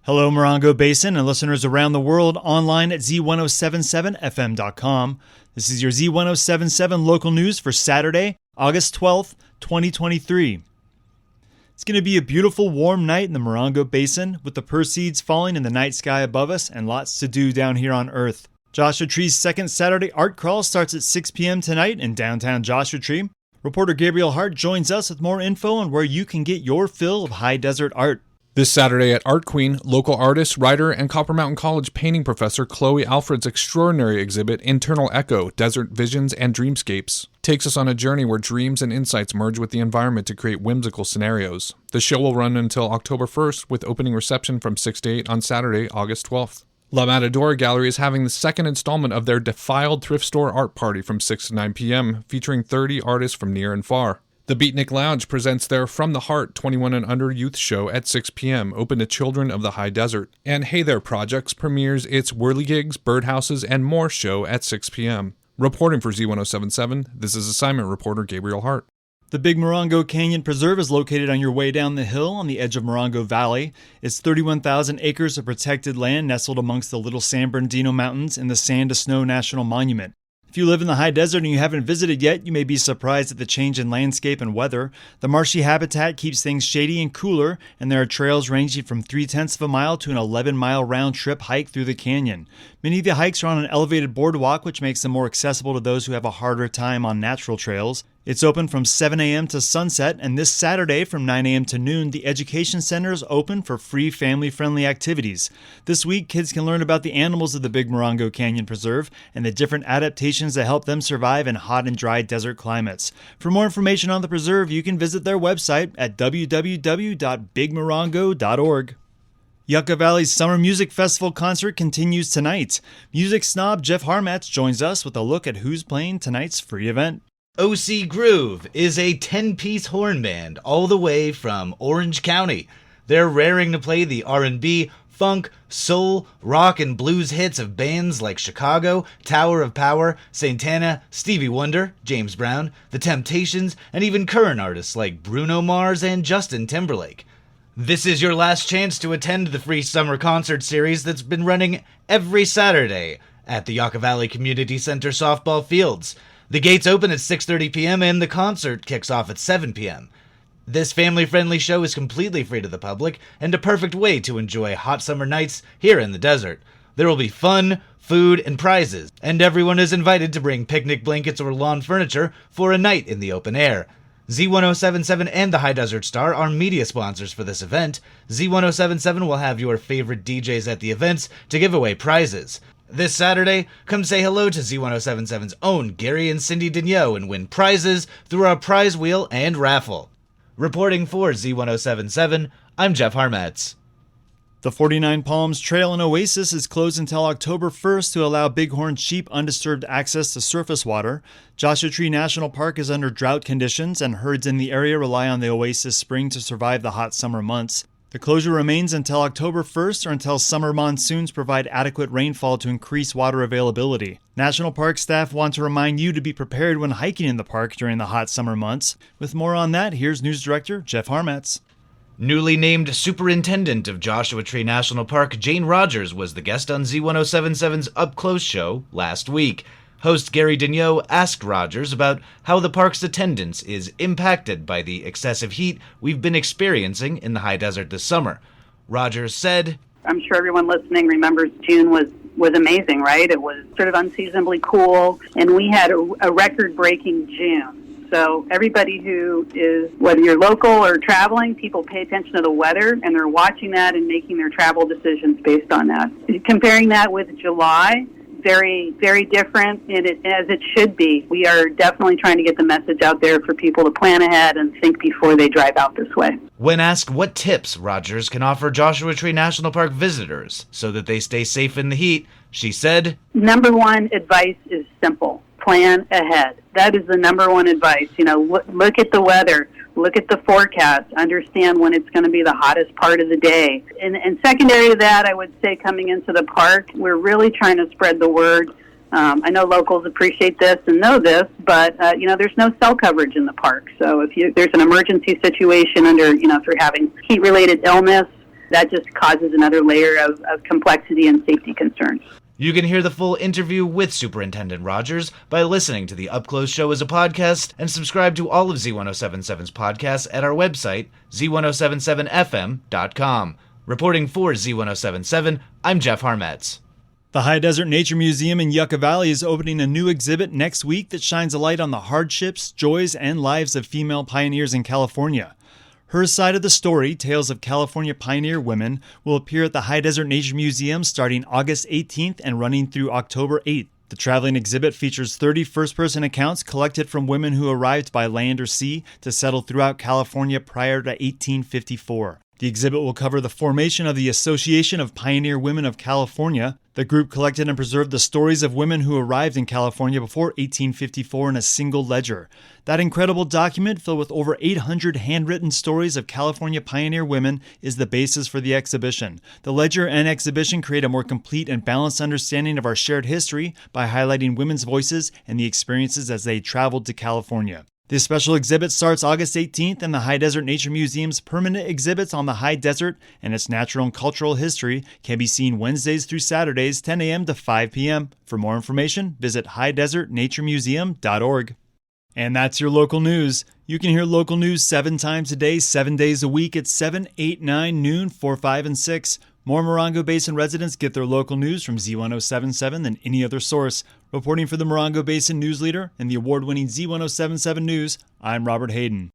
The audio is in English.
Hello, Morongo Basin and listeners around the world online at Z107.7fm.com. This is your Z107.7 local news for Saturday, August 12th, 2023. It's going to be a beautiful, warm night in the Morongo Basin with the Perseids falling in the night sky above us and lots to do down here on Earth. Joshua Tree's second Saturday art crawl starts at 6 p.m. tonight in downtown Joshua Tree. Reporter Gabriel Hart joins us with more info on where you can get your fill of high desert art. This Saturday at Art Queen, local artist, writer, and Copper Mountain College painting professor Chloe Alfred's extraordinary exhibit, Internal Echo, Desert Visions and Dreamscapes, takes us on a journey where dreams and insights merge with the environment to create whimsical scenarios. The show will run until October 1st, with opening reception from 6 to 8 on Saturday, August 12th. La Matadora Gallery is having the second installment of their Defiled Thrift Store Art Party from 6 to 9 p.m., featuring 30 artists from near and far. The Beatnik Lounge presents their From the Heart 21 and Under Youth Show at 6 p.m., open to children of the high desert. And Hey There Projects premieres its Whirligigs, Birdhouses, and More show at 6 p.m. Reporting for Z107.7, this is assignment reporter Gabriel Hart. The Big Morongo Canyon Preserve is located on your way down the hill on the edge of Morongo Valley. It's 31,000 acres of protected land nestled amongst the Little San Bernardino Mountains in the Sand to Snow National Monument. If you live in the high desert and you haven't visited yet, you may be surprised at the change in landscape and weather. The marshy habitat keeps things shady and cooler, and there are trails ranging from 0.3 of a mile to an 11-mile round-trip hike through the canyon. Many of the hikes are on an elevated boardwalk, which makes them more accessible to those who have a harder time on natural trails. It's open from 7 a.m. to sunset, and this Saturday from 9 a.m. to noon, the Education Center is open for free family-friendly activities. This week, kids can learn about the animals of the Big Morongo Canyon Preserve and the different adaptations that help them survive in hot and dry desert climates. For more information on the preserve, you can visit their website at www.bigmorongo.org. Yucca Valley's Summer Music Festival concert continues tonight. Music snob Jeff Harmatz joins us with a look at who's playing tonight's free event. OC Groove is a 10-piece horn band all the way from Orange County. They're raring to play the R&B, funk, soul, rock, and blues hits of bands like Chicago, Tower of Power, Santana, Stevie Wonder, James Brown, The Temptations, and even current artists like Bruno Mars and Justin Timberlake. This is your last chance to attend the free summer concert series that's been running every Saturday at the Yucca Valley Community Center softball fields. The gates open at 6:30 p.m. and the concert kicks off at 7 p.m. This family-friendly show is completely free to the public and a perfect way to enjoy hot summer nights here in the desert. There will be fun, food, and prizes, and everyone is invited to bring picnic blankets or lawn furniture for a night in the open air. Z107.7 and the High Desert Star are media sponsors for this event. Z107.7 will have your favorite DJs at the events to give away prizes. This Saturday, come say hello to Z107.7's own Gary and Cindy Digneau and win prizes through our prize wheel and raffle. Reporting for Z107.7, I'm Jeff Harmatz. The 49 Palms Trail and Oasis is closed until October 1st to allow bighorn sheep undisturbed access to surface water. Joshua Tree National Park is under drought conditions, and herds in the area rely on the Oasis Spring to survive the hot summer months. The closure remains until October 1st or until summer monsoons provide adequate rainfall to increase water availability. National Park staff want to remind you to be prepared when hiking in the park during the hot summer months. With more on that, here's News Director Jeff Harmatz. Newly named Superintendent of Joshua Tree National Park, Jane Rogers, was the guest on Z107.7's Up Close show last week. Host Gary Digneau asked Rogers about how the park's attendance is impacted by the excessive heat we've been experiencing in the high desert this summer. Rogers said, I'm sure everyone listening remembers June was amazing, right? It was sort of unseasonably cool, and we had a record-breaking June. So everybody who is, whether you're local or traveling, people pay attention to the weather, and they're watching that and making their travel decisions based on that. Comparing that with July, very, very different, as it should be. We are definitely trying to get the message out there for people to plan ahead and think before they drive out this way. When asked what tips Rogers can offer Joshua Tree National Park visitors so that they stay safe in the heat, she said, Number one advice is simple. Plan ahead. That is the number one advice. Look at the weather. Look at the forecast. Understand when it's going to be the hottest part of the day. And secondary to that, I would say coming into the park, we're really trying to spread the word. I know locals appreciate this and know this, but, there's no cell coverage in the park. So if there's an emergency situation if you're having heat-related illness, that just causes another layer of complexity and safety concerns. You can hear the full interview with Superintendent Rogers by listening to the Up Close show as a podcast and subscribe to all of Z107.7's podcasts at our website, Z107.7fm.com. Reporting for Z107.7, I'm Jeff Harmetz. The High Desert Nature Museum in Yucca Valley is opening a new exhibit next week that shines a light on the hardships, joys, and lives of female pioneers in California. Her Side of the Story, Tales of California Pioneer Women, will appear at the High Desert Nature Museum starting August 18th and running through October 8th. The traveling exhibit features 30 first-person accounts collected from women who arrived by land or sea to settle throughout California prior to 1854. The exhibit will cover the formation of the Association of Pioneer Women of California. The group collected and preserved the stories of women who arrived in California before 1854 in a single ledger. That incredible document, filled with over 800 handwritten stories of California pioneer women, is the basis for the exhibition. The ledger and exhibition create a more complete and balanced understanding of our shared history by highlighting women's voices and the experiences as they traveled to California. This special exhibit starts August 18th, and the High Desert Nature Museum's permanent exhibits on the high desert and its natural and cultural history can be seen Wednesdays through Saturdays, 10 a.m. to 5 p.m. For more information, visit highdesertnaturemuseum.org. And that's your local news. You can hear local news 7 times a day, 7 days a week at 7, 8, 9, noon, 4, 5, and 6. More Morongo Basin residents get their local news from Z107.7 than any other source. Reporting for the Morongo Basin News Leader and the award-winning Z107.7 News, I'm Robert Hayden.